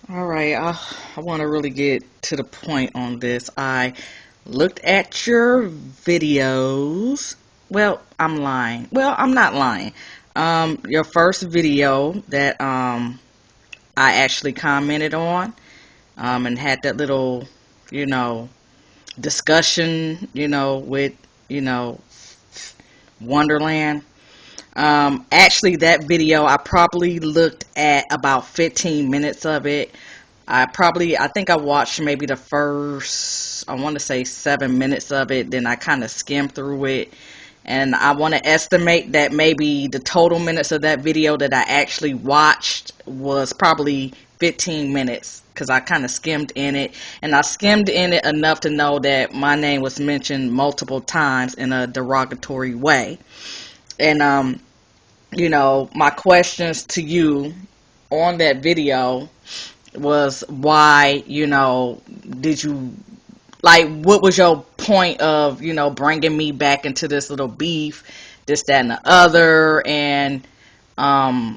All right, I want to really get to the point on this. I looked at your videos. Well, I'm lying. Well, I'm not lying. Your first video that I actually commented on, and had that little, you know, discussion, with, you know, Wonderland. Actually, that video, I probably looked at about 15 minutes of it. I think I watched maybe the first, I want to say 7 minutes of it. Then I kind of skimmed through it. And I want to estimate that maybe the total minutes of that video that I actually watched was probably 15 minutes because I kind of skimmed in it. And I skimmed in it enough to know that my name was mentioned multiple times in a derogatory way. And, my questions to you on that video was why, did you, like, what was your point of, bringing me back into this little beef, this, that, and the other, and, I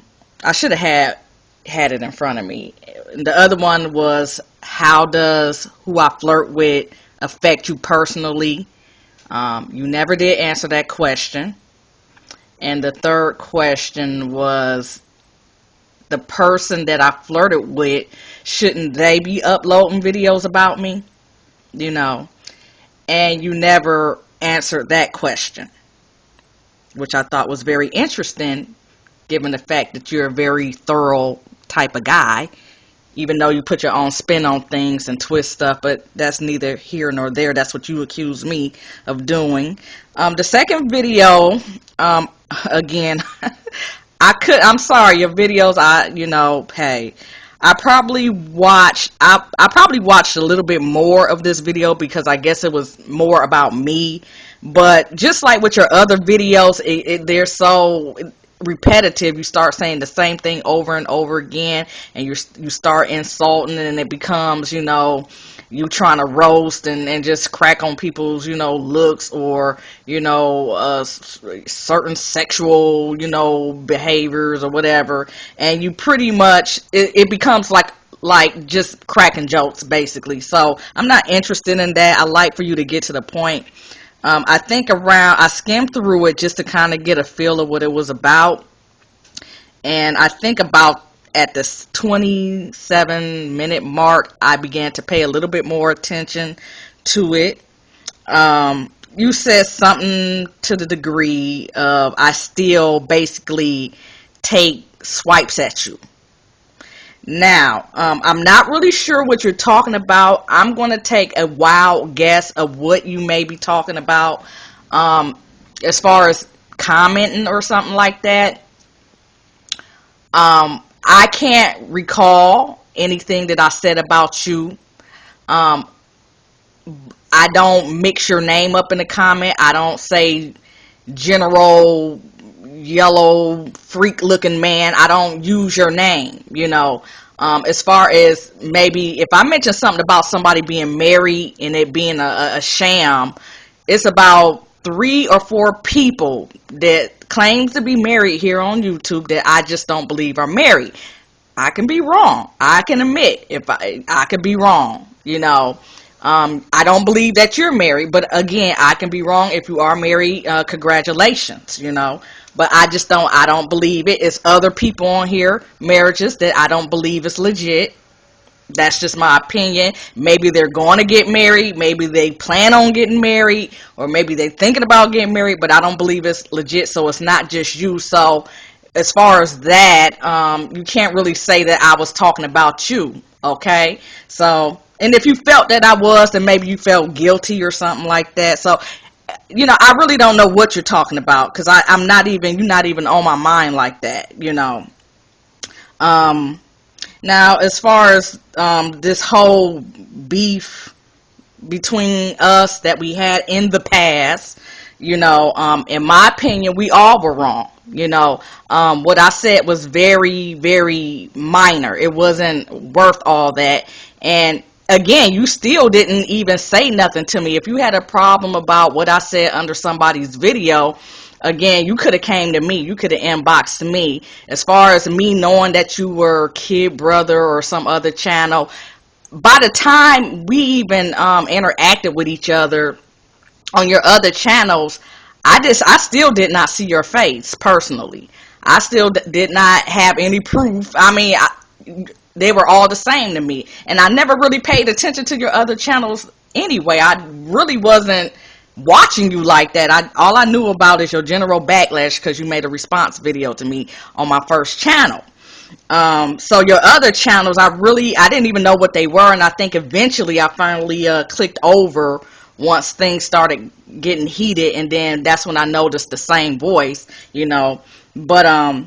should have had it in front of me. The other one was, how does who I flirt with affect you personally? You never did answer that question. And the third question was, the person that I flirted with, shouldn't they be uploading videos about me? And you never answered that question, which I thought was very interesting, given the fact that you're a very thorough type of guy, even though you put your own spin on things and twist stuff, but that's neither here nor there. That's what you accuse me of doing. The second video, again, I'm sorry, your videos, hey, I probably watched a little bit more of this video because I guess it was more about me. But just like with your other videos, they're so repetitive. You start saying the same thing over and over again, and you start insulting, and it becomes, you trying to roast and just crack on people's, looks, or, certain sexual, behaviors or whatever. And you pretty much, it becomes like just cracking jokes, basically. So I'm not interested in that. I like for you to get to the point. I skimmed through it just to kind of get a feel of what it was about. And I think about at the 27-minute mark, I began to pay a little bit more attention to it. You said something to the degree of, I still basically take swipes at you. Now, I'm not really sure what you're talking about. I'm going to take a wild guess of what you may be talking about, as far as commenting or something like that. I can't recall anything that I said about you. I don't mix your name up in the comment. I don't say general yellow freak looking man. I don't use your name, as far as maybe if I mention something about somebody being married and it being a sham, it's about 3 or 4 people that claims to be married here on YouTube that I just don't believe are married. I can be wrong. I can admit if I could be wrong, I don't believe that you're married, but again, I can be wrong. If you are married, congratulations, but I don't believe it. It's other people on here, marriages, that I don't believe is legit. That's just my opinion. Maybe they're going to get married. Maybe they plan on getting married, or maybe they're thinking about getting married, but I don't believe it's legit. So it's not just you. So as far as that, you can't really say that I was talking about you. Okay. So, and if you felt that I was, then maybe you felt guilty or something like that. So, I really don't know what you're talking about, because you're not even on my mind like that, Now, as far as this whole beef between us that we had in the past, in my opinion, we all were wrong. What I said was very, very minor. It wasn't worth all that. And again, you still didn't even say nothing to me. If you had a problem about what I said under somebody's video, again, you could have came to me. You could have inboxed me. As far as me knowing that you were Kid Brother or some other channel, by the time we even interacted with each other on your other channels, I still did not see your face personally. I still did not have any proof. I mean, they were all the same to me, and I never really paid attention to your other channels anyway. I really wasn't watching you like that. All I knew about is your GeneralBackLash because you made a response video to me on my first channel. So your other channels, I didn't even know what they were, and I think eventually I finally clicked over once things started getting heated, and then that's when I noticed the same voice, but I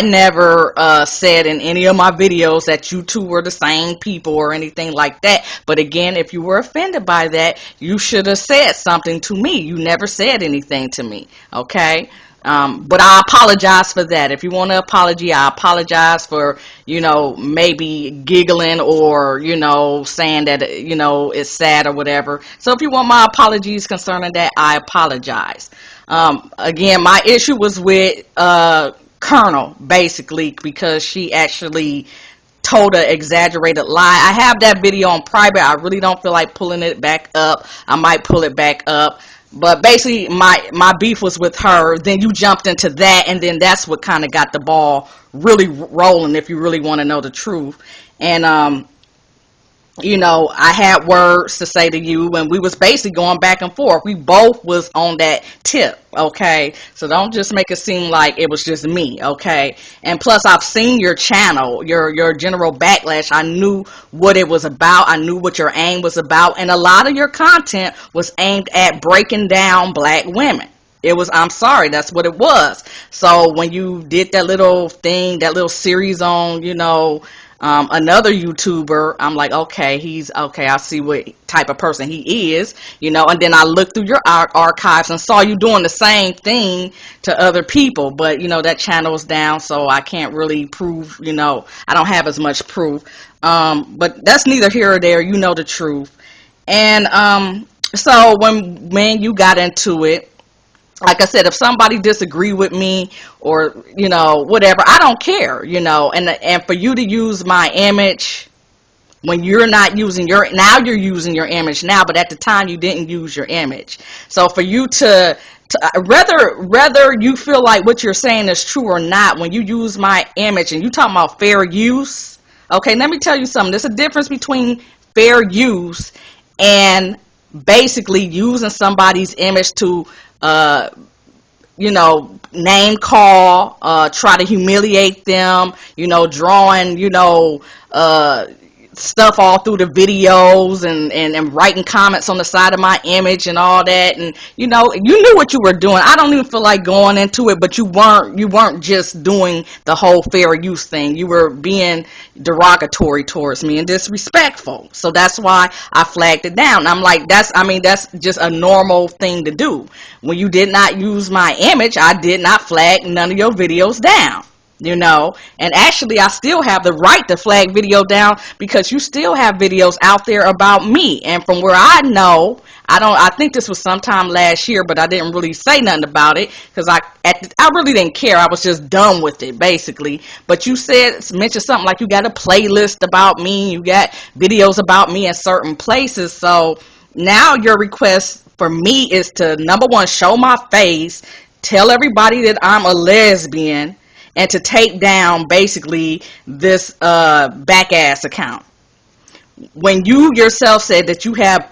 never said in any of my videos that you two were the same people or anything like that. But again, if you were offended by that, you should have said something to me. You never said anything to me, okay? But I apologize for that. If you want an apology, I apologize for, maybe giggling or, saying that, it's sad or whatever. So if you want my apologies concerning that, I apologize. Again, my issue was with Colonel, basically, because she actually told an exaggerated lie. I have that video on private. I really don't feel like pulling it back up. I might pull it back up. But basically, my beef was with her. Then you jumped into that, and then that's what kind of got the ball really rolling, if you really want to know the truth. And I had words to say to you, and we was basically going back and forth. We both was on that tip, okay? So don't just make it seem like it was just me, okay? And plus, I've seen your channel, your GeneralBackLash. I knew what it was about. I knew what your aim was about, and a lot of your content was aimed at breaking down black women. I'm sorry, that's what it was. So when you did that little thing, that little series on, another YouTuber, I'm like, okay, I see what type of person he is, and then I looked through your archives and saw you doing the same thing to other people, but that channel is down, so I can't really prove, I don't have as much proof, but that's neither here or there. You know the truth. And so when you got into it, like I said, if somebody disagree with me or, whatever, I don't care, and for you to use my image when you're not using now you're using your image now, but at the time you didn't use your image. So for you to whether you feel like what you're saying is true or not, when you use my image and you talking about fair use, okay, let me tell you something. There's a difference between fair use and basically using somebody's image to name call, try to humiliate them, drawing, stuff all through the videos and writing comments on the side of my image and all that. And, you knew what you were doing. I don't even feel like going into it, but you weren't just doing the whole fair use thing. You were being derogatory towards me and disrespectful. So that's why I flagged it down. I'm like, that's just a normal thing to do. When you did not use my image, I did not flag none of your videos down. And actually I still have the right to flag video down because you still have videos out there about me. And from where I know, I think this was sometime last year, but I didn't really say nothing about it because I really didn't care. I was just done with it, basically. But you mentioned something like you got a playlist about me, you got videos about me in certain places. So now your request for me is to, number one, show my face, tell everybody that I'm a lesbian, and to take down basically this back ass account. When you yourself said that you have,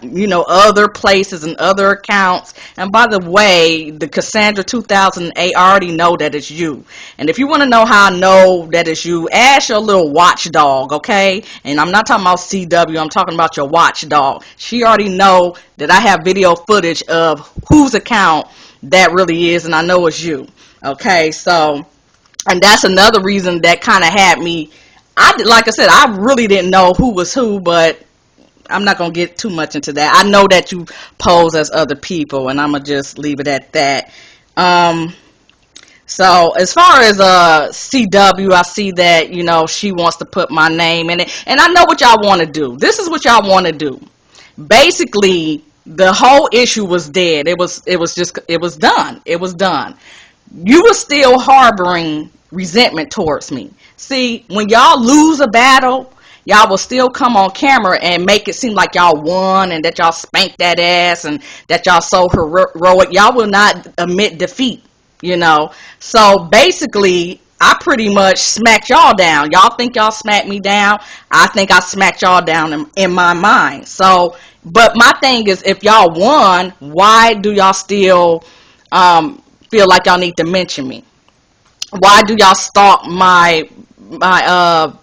other places and other accounts, and by the way, the Cassandra 2008, I already know that it's you. And if you want to know how I know that it's you, ask your little watchdog, okay? And I'm not talking about CW, I'm talking about your watchdog. She already know that I have video footage of whose account that really is, and I know it's you, okay? So, and that's another reason that kind of had me, like I said, I really didn't know who was who, but I'm not going to get too much into that. I know that you pose as other people, and I'm going to just leave it at that. So as far as CW, I see that, she wants to put my name in it, and I know what y'all want to do. This is what y'all want to do. Basically, The whole issue was dead. It was done. It was done. You were still harboring resentment towards me. See, when y'all lose a battle, y'all will still come on camera and make it seem like y'all won and that y'all spanked that ass and that y'all so heroic. Y'all will not admit defeat, you know. So basically, I pretty much smacked y'all down. Y'all think y'all smacked me down. I think I smacked y'all down in my mind. So, but my thing is, if y'all won, why do y'all still feel like y'all need to mention me? Why do y'all stalk my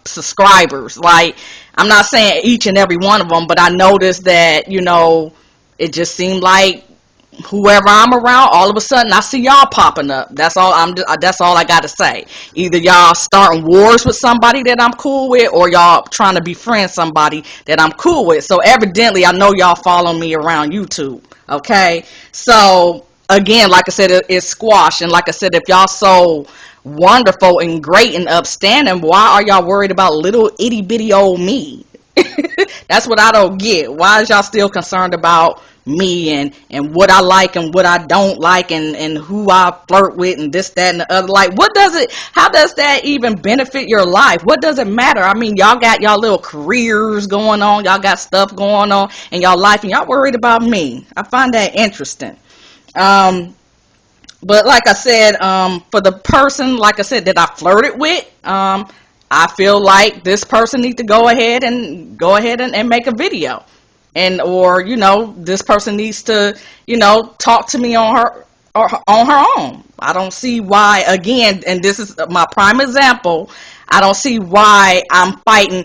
subscribers? Like, I'm not saying each and every one of them, but I noticed that, you know, it just seemed like whoever I'm around, all of a sudden I see y'all popping up. That's all that's all I got to say. Either y'all starting wars with somebody that I'm cool with, or y'all trying to befriend somebody that I'm cool with. So evidently I know y'all follow me around YouTube. Okay, so again, like I said, it's squash. And like I said, if y'all so wonderful and great and upstanding, why are y'all worried about little itty bitty old me? That's what I don't get. Why is y'all still concerned about me and what I like and what I don't like and who I flirt with and this, that, and the other? Like, how does that even benefit your life? What does it matter? I mean, y'all got y'all little careers going on, y'all got stuff going on in y'all life, and y'all worried about me. I find that interesting. But like I said, for the person, like I said, that I flirted with, I feel like this person needs to go ahead and make a video. And, or, you know, this person needs to, you know, talk to me on her own. I don't see why, again, and this is my prime example, I don't see why I'm fighting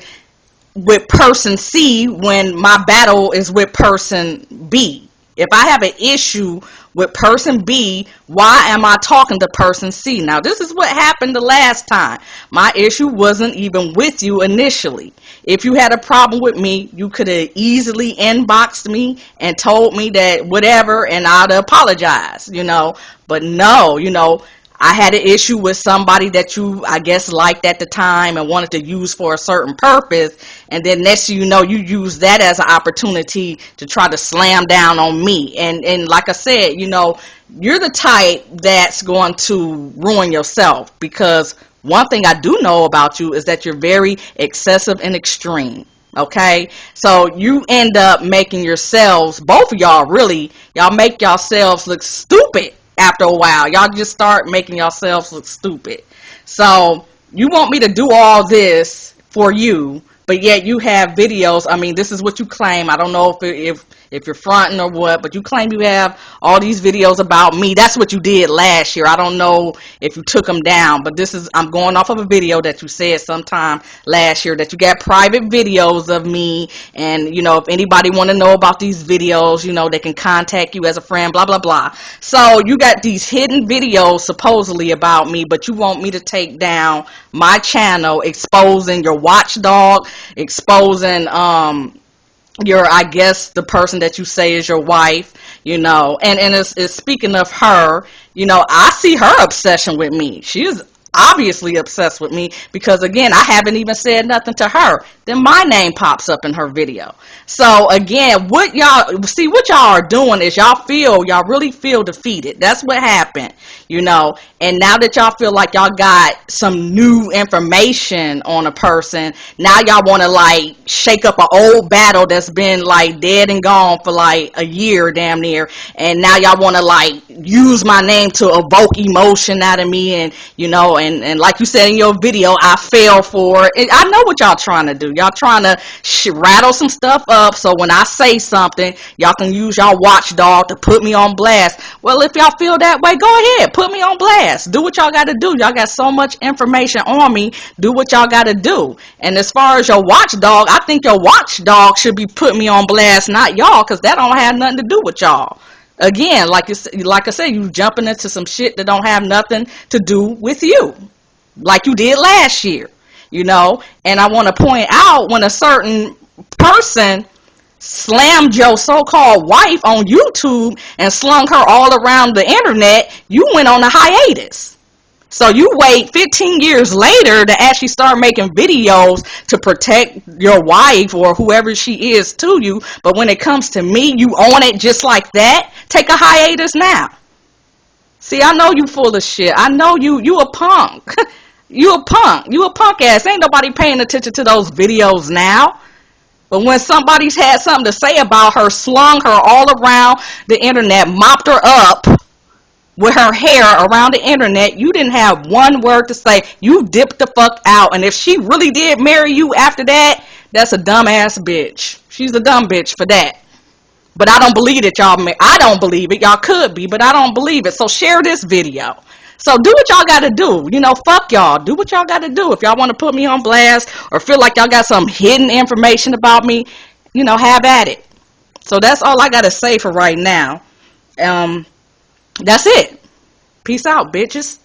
with person C when my battle is with person B. If I have an issue with person B, why am I talking to person C? Now, this is what happened the last time. My issue wasn't even with you initially. If you had a problem with me, you could have easily inboxed me and told me that whatever, and I'd apologize, you know. But no, you know, I had an issue with somebody that you, I guess, liked at the time and wanted to use for a certain purpose, and then next thing you know, you use that as an opportunity to try to slam down on me. And like I said, you know, you're the type that's going to ruin yourself, because one thing I do know about you is that you're very excessive and extreme. Okay, so you end up making yourselves, both of y'all really, y'all make yourselves look stupid. After a while, y'all just start making yourselves look stupid. So you want me to do all this for you, but yet you have videos. I mean, this is what you claim. I don't know if you're fronting or what, but you claim you have all these videos about me. That's what you did last year. I don't know if you took them down, but I'm going off of a video that you said sometime last year that you got private videos of me. And, you know, if anybody want to know about these videos, you know, they can contact you as a friend, blah, blah, blah. So you got these hidden videos supposedly about me, but you want me to take down my channel, exposing your watchdog, exposing, I guess, the person that you say is your wife, you know. And it's speaking of her, you know, I see her obsession with me. She is obviously obsessed with me, because again, I haven't even said nothing to her. Then my name pops up in her video. So again, what y'all are doing is y'all really feel defeated. That's what happened, you know. And now that y'all feel like y'all got some new information on a person, now y'all want to like shake up an old battle that's been like dead and gone for like a year damn near, and now y'all want to like use my name to evoke emotion out of me. And you know, and like you said in your video, I fell for it. I know what y'all trying to do. Y'all trying to rattle some stuff up, so when I say something, y'all can use y'all watchdog to put me on blast. Well, if y'all feel that way, go ahead, put me on blast. Do what y'all got to do. Y'all got so much information on me. Do what y'all got to do. And as far as your watchdog, I think your watchdog should be putting me on blast, not y'all, because that don't have nothing to do with y'all. Again, like I said, you jumping into some shit that don't have nothing to do with you, like you did last year, you know. And I want to point out, when a certain person slammed your so-called wife on YouTube and slung her all around the internet, you went on a hiatus. So you wait 15 years later to actually start making videos to protect your wife or whoever she is to you. But when it comes to me, you own it just like that. Take a hiatus now. See, I know you full of shit. I know you a punk. You a punk. You a punk ass. Ain't nobody paying attention to those videos now. But when somebody's had something to say about her, slung her all around the internet, mopped her up with her hair around the internet, you didn't have one word to say. You dipped the fuck out. And if she really did marry you after that, that's a dumbass bitch. She's a dumb bitch for that. But I don't believe it, y'all. I don't believe it. Y'all could be, but I don't believe it. So share this video. So do what y'all got to do. You know, fuck y'all. Do what y'all got to do. If y'all want to put me on blast or feel like y'all got some hidden information about me, you know, have at it. So that's all I got to say for right now. That's it. Peace out, bitches.